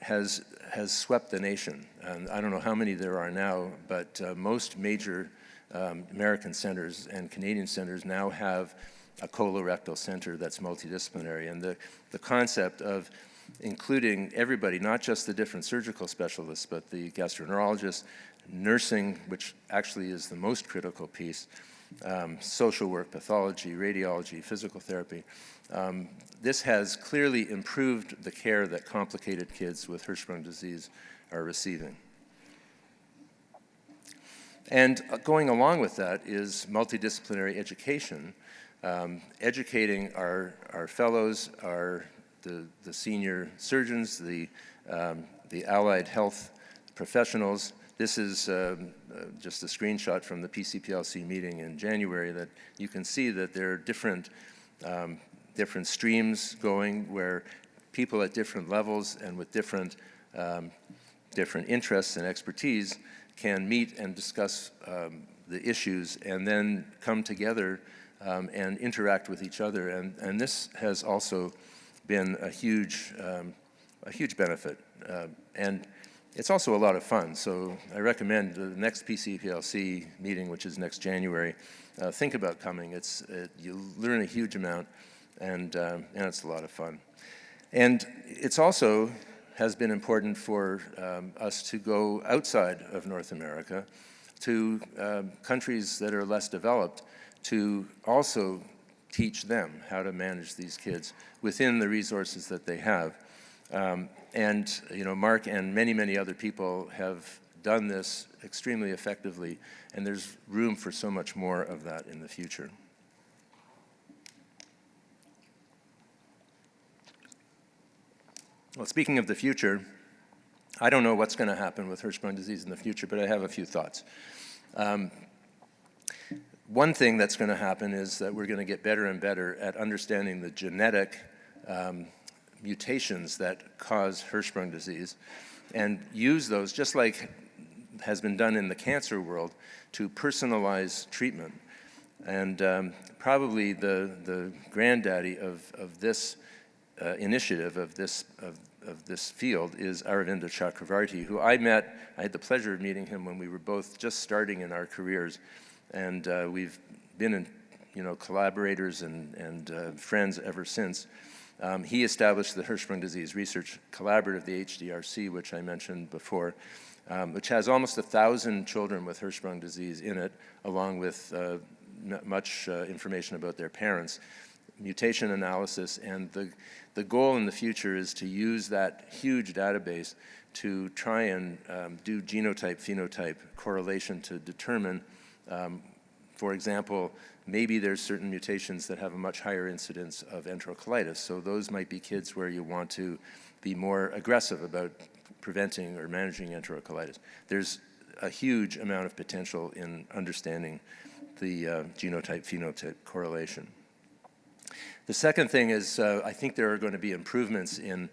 has swept the nation. And I don't know how many there are now, but most major American centers and Canadian centers now have a colorectal center that's multidisciplinary. And the concept of including everybody, not just the different surgical specialists, but the gastroenterologist, nursing, which actually is the most critical piece, social work, pathology, radiology, physical therapy. This has clearly improved the care that complicated kids with Hirschsprung disease are receiving. And going along with that is multidisciplinary education, educating our fellows, the senior surgeons, the allied health professionals. This is just a screenshot from the PCPLC meeting in January that you can see that there are different streams going where people at different levels and with different interests and expertise can meet and discuss the issues and then come together and interact with each other. And this has also been a huge benefit. And it's also a lot of fun. So I recommend the next PCPLC meeting, which is next January, think about coming. You learn a huge amount, and it's a lot of fun. And it's also has been important for us to go outside of North America to countries that are less developed to also teach them how to manage these kids within the resources that they have. And Mark and many other people have done this extremely effectively, and there's room for so much more of that in the future. Well, speaking of the future, I don't know what's going to happen with Hirschsprung disease in the future, but I have a few thoughts. One thing that's going to happen is that we're going to get better and better at understanding the genetic mutations that cause Hirschsprung disease and use those, just like has been done in the cancer world, to personalize treatment. And probably the granddaddy of this initiative, of this field, is Aravinda Chakravarti, who I had the pleasure of meeting him when we were both just starting in our careers. And we've been collaborators and friends ever since. He established the Hirschsprung Disease Research Collaborative, the HDRC, which I mentioned before, which has almost 1,000 children with Hirschsprung disease in it, along with much information about their parents, mutation analysis, and the goal in the future is to use that huge database to try and do genotype-phenotype correlation to determine, for example, maybe there's certain mutations that have a much higher incidence of enterocolitis. So those might be kids where you want to be more aggressive about preventing or managing enterocolitis. There's a huge amount of potential in understanding the genotype-phenotype correlation. The second thing is I think there are going to be improvements in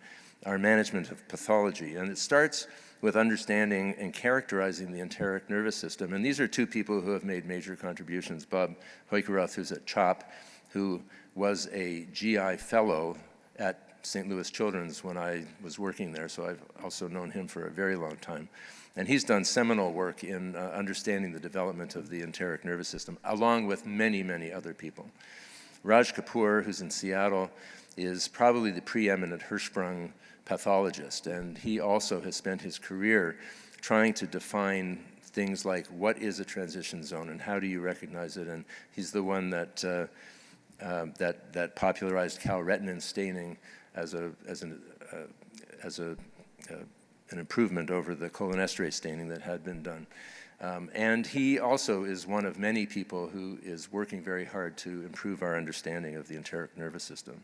our management of pathology, and it starts with understanding and characterizing the enteric nervous system. And these are two people who have made major contributions. Bob Hoykeroth, who's at CHOP, who was a GI fellow at St. Louis Children's when I was working there, so I've also known him for a very long time. And he's done seminal work in understanding the development of the enteric nervous system, along with many other people. Raj Kapoor, who's in Seattle, is probably the preeminent Hirschsprung pathologist, and he also has spent his career trying to define things like what is a transition zone and how do you recognize it, and he's the one that popularized calretinine staining as an improvement over the cholinesterase staining that had been done. And he also is one of many people who is working very hard to improve our understanding of the enteric nervous system.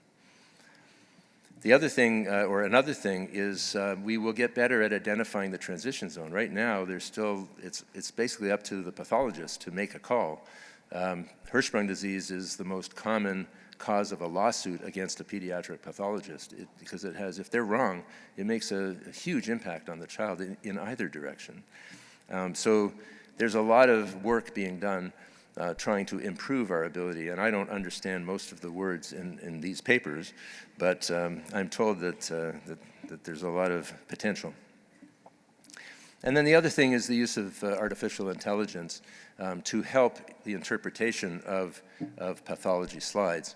The other thing, or another thing, is we will get better at identifying the transition zone. Right now, it's basically up to the pathologist to make a call. Hirschsprung disease is the most common cause of a lawsuit against a pediatric pathologist because it has, if they're wrong, it makes a huge impact on the child in either direction. So there's a lot of work being done trying to improve our ability, and I don't understand most of the words in these papers, but I'm told that there's a lot of potential. And then the other thing is the use of artificial intelligence to help the interpretation of pathology slides.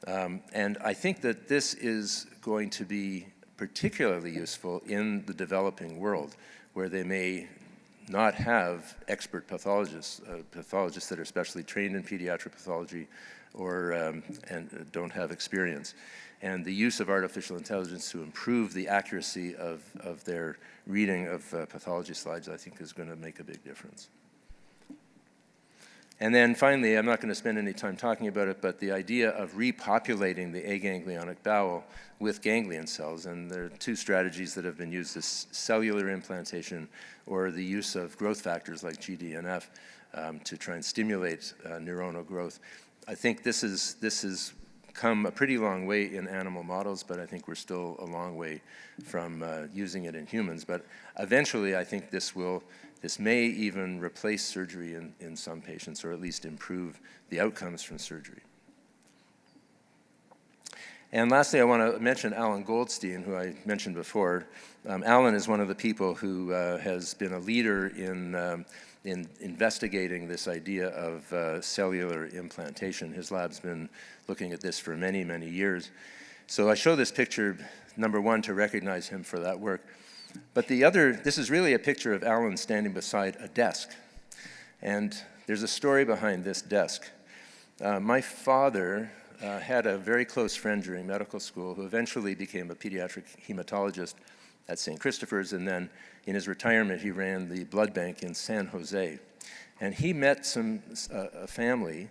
And I think that this is going to be particularly useful in the developing world, where they may not have expert pathologists that are specially trained in pediatric pathology or and don't have experience. And the use of artificial intelligence to improve the accuracy of their reading of pathology slides, I think, is going to make a big difference. And then finally, I'm not going to spend any time talking about it, but the idea of repopulating the aganglionic bowel with ganglion cells, and there are two strategies that have been used: this cellular implantation or the use of growth factors like GDNF to try and stimulate neuronal growth. I think this has come a pretty long way in animal models, but I think we're still a long way from using it in humans. But eventually, I think this may even replace surgery in some patients, or at least improve the outcomes from surgery. And lastly, I want to mention Alan Goldstein, who I mentioned before. Alan is one of the people who has been a leader in investigating this idea of cellular implantation. His lab's been looking at this for many, many years. So I show this picture, number one, to recognize him for that work. But the other, this is really a picture of Alan standing beside a desk. And there's a story behind this desk. My father had a very close friend during medical school who eventually became a pediatric hematologist at St. Christopher's, and then in his retirement he ran the blood bank in San Jose. And he met a family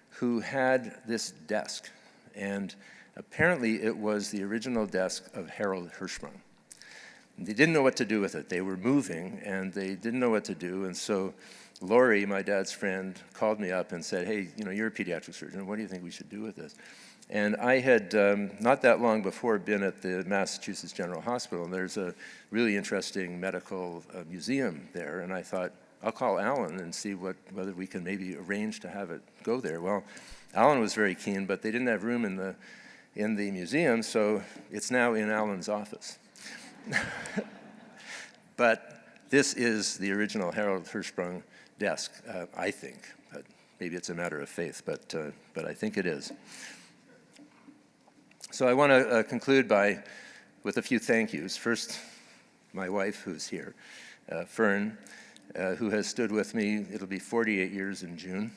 who had this desk, and apparently it was the original desk of Harold Hirschsprung. They didn't know what to do with it. They were moving, and they didn't know what to do, and so Lori, my dad's friend, called me up and said, "Hey, you're a pediatric surgeon. What do you think we should do with this?" And I had, not that long before, been at the Massachusetts General Hospital, and there's a really interesting medical museum there, and I thought, I'll call Alan and see whether we can maybe arrange to have it go there. Well, Alan was very keen, but they didn't have room in the museum, so it's now in Alan's office. But this is the original Harold Hirschsprung desk, I think. Maybe it's a matter of faith, but I think it is. So I want to conclude with a few thank yous. First, my wife, who's here, Fern, who has stood with me. It'll be 48 years in June.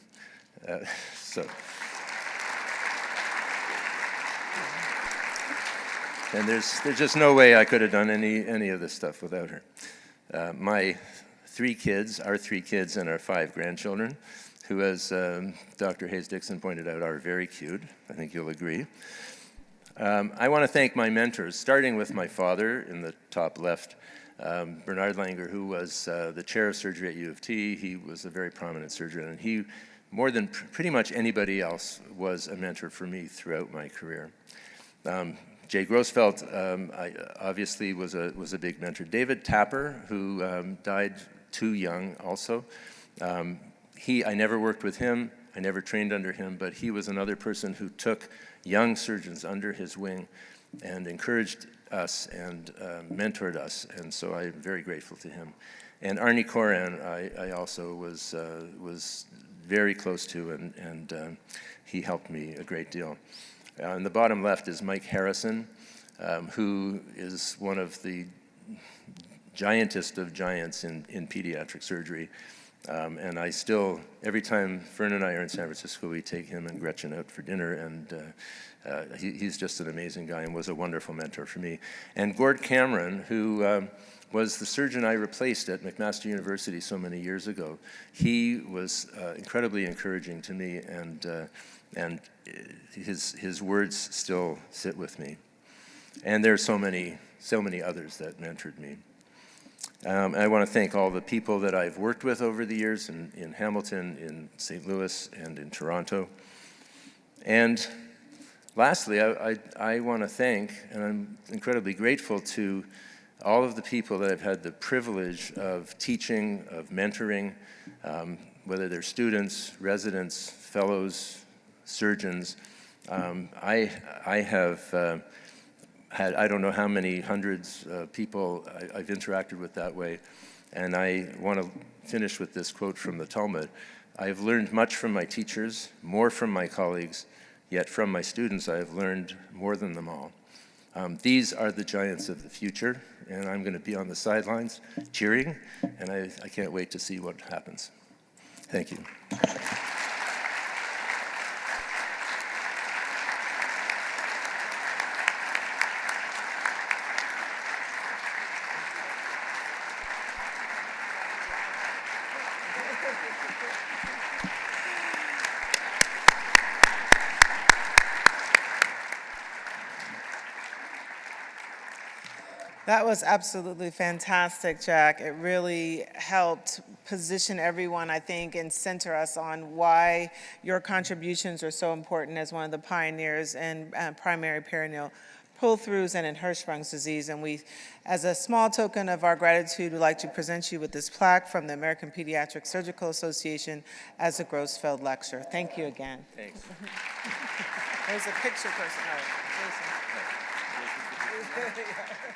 And there's just no way I could have done any of this stuff without her. My three kids, our 3 kids, and our 5 grandchildren, who, as Dr. Hayes-Dixon pointed out, are very cute. I think you'll agree. I want to thank my mentors, starting with my father in the top left, Bernard Langer, who was the chair of surgery at U of T. He was a very prominent surgeon, and he, more than pretty much anybody else, was a mentor for me throughout my career. Jay Grosfeld, obviously, was a big mentor. David Tapper, who died too young also. I never worked with him. I never trained under him, but he was another person who took young surgeons under his wing and encouraged us and mentored us, and so I'm very grateful to him. And Arnie Koran, I also was very close to, and he helped me a great deal. On the bottom left is Mike Harrison, who is one of the giantest of giants in pediatric surgery. And I still, every time Fern and I are in San Francisco, we take him and Gretchen out for dinner, and he's just an amazing guy and was a wonderful mentor for me. And Gord Cameron, who was the surgeon I replaced at McMaster University so many years ago. He was incredibly encouraging to me, and his words still sit with me. And there are so many others that mentored me. I want to thank all the people that I've worked with over the years in Hamilton, in St. Louis, and in Toronto. And lastly, I want to thank, and I'm incredibly grateful to all of the people that I've had the privilege of teaching, of mentoring, whether they're students, residents, fellows, surgeons. I have had, I don't know how many hundreds of people I've interacted with that way. And I want to finish with this quote from the Talmud. I have learned much from my teachers, more from my colleagues, yet from my students I have learned more than them all. These are the giants of the future, and I'm going to be on the sidelines cheering, and I can't wait to see what happens. Thank you. That was absolutely fantastic, Jack. It really helped position everyone, I think, and center us on why your contributions are so important as one of the pioneers in primary perineal pull-throughs and in Hirschsprung's disease. And we, as a small token of our gratitude, would like to present you with this plaque from the American Pediatric Surgical Association as a Grosfeld Lecture. Thank you again. Thanks. There's a picture person. Oh, Jason.